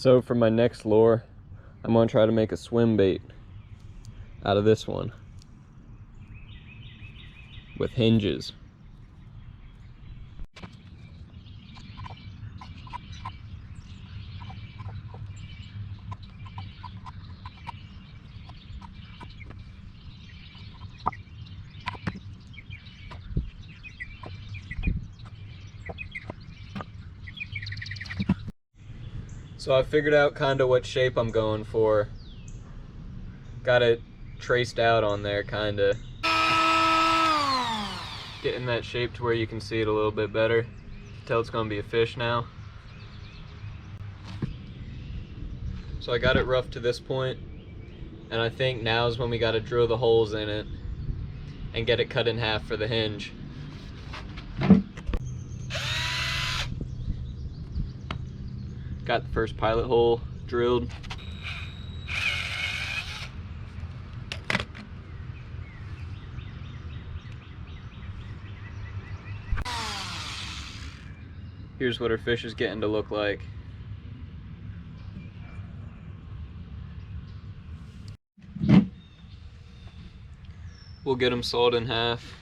So for my next lure, I'm gonna try to make a swim bait out of this one with hinges. So I figured out kind of what shape I'm going for. Got it traced out on there, kind of. Getting that shape to where you can see it a little bit better. Tell it's gonna be a fish now. So I got it rough to this point, and I think now is when we gotta drill the holes in it and get it cut in half for the hinge. Got the first pilot hole drilled. Here's what our fish is getting to look like. We'll get them sawed in half.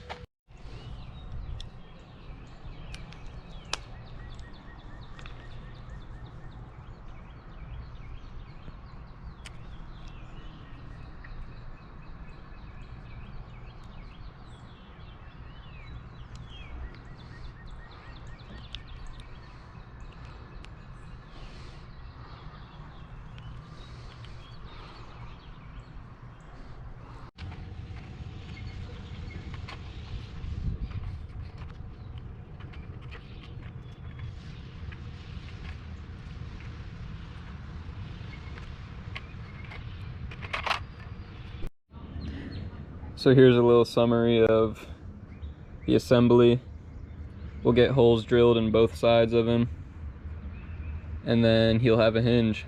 So here's a little summary of the assembly. We'll get holes drilled in both sides of him, and then he'll have a hinge.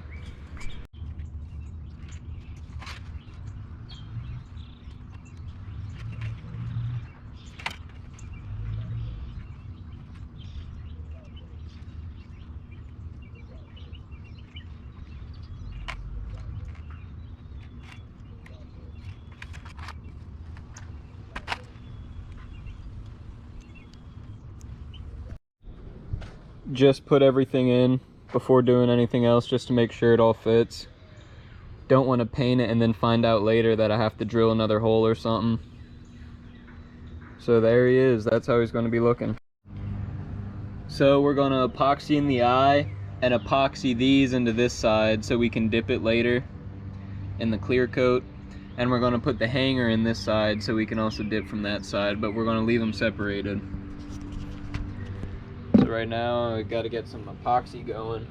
Just put everything in before doing anything else, just to make sure it all fits. Don't want to paint it and then find out later that I have to drill another hole or something. So there he is. That's how he's going to be looking. So we're going to epoxy in the eye and epoxy these into this side so we can dip it later in the clear coat. And we're going to put the hanger in this side so we can also dip from that side, but we're going to leave them separated. So right now I got to get some epoxy going.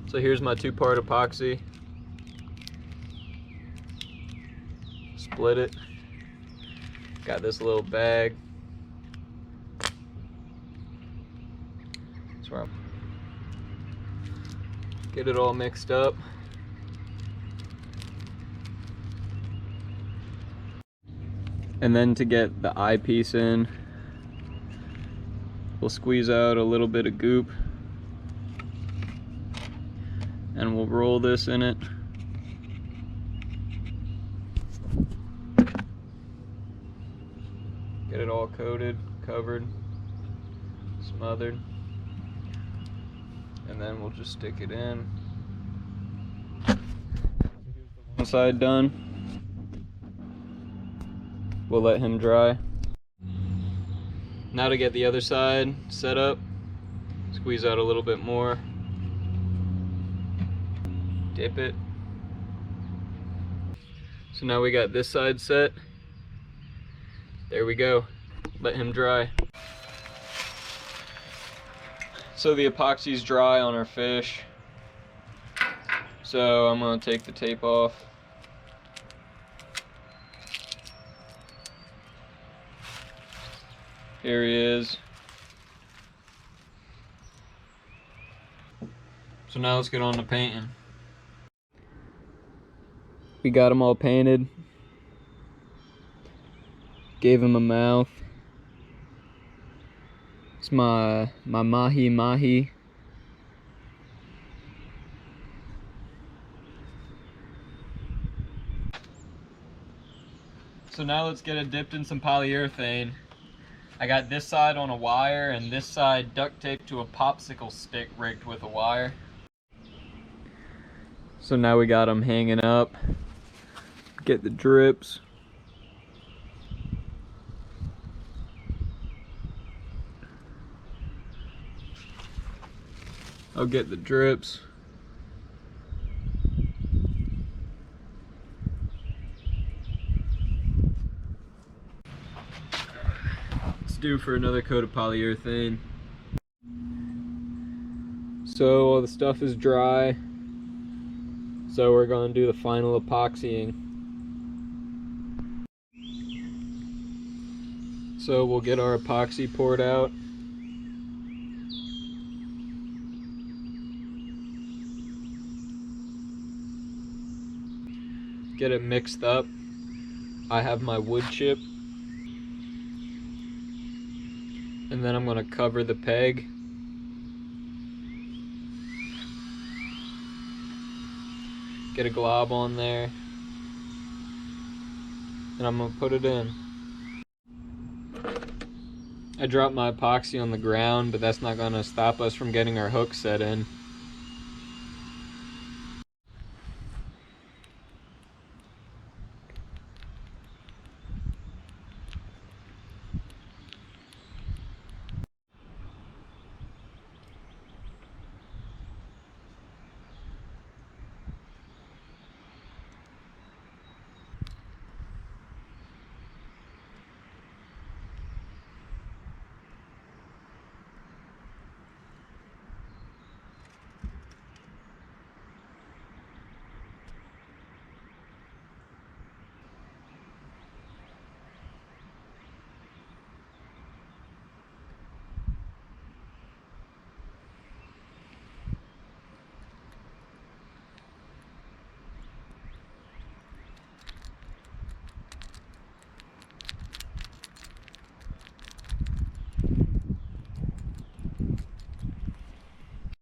So here's my 2-part epoxy. Split it. Got this little bag. That's where I'm. Get it all mixed up. And then to get the eyepiece in, we'll squeeze out a little bit of goop and we'll roll this in it. Get it all coated, covered, smothered, and then we'll just stick it in. One side done. We'll let him dry. Now to get the other side set up, squeeze out a little bit more, dip it. So now we got this side set. There we go. Let him dry. So the epoxy's dry on our fish. So I'm gonna take the tape off. Here he is. So now let's get on to painting. We got him all painted. Gave him a mouth. It's my mahi mahi. So now let's get it dipped in some polyurethane. I got this side on a wire and this side duct taped to a popsicle stick rigged with a wire. So now we got them hanging up. Get the drips. I'll get the drips. It's due for another coat of polyurethane. So all the stuff is dry. So we're going to do the final epoxying. So we'll get our epoxy poured out. Get it mixed up. I have my wood chip. And then I'm going to cover the peg. Get a glob on there. And I'm going to put it in. I dropped my epoxy on the ground, but that's not going to stop us from getting our hook set in.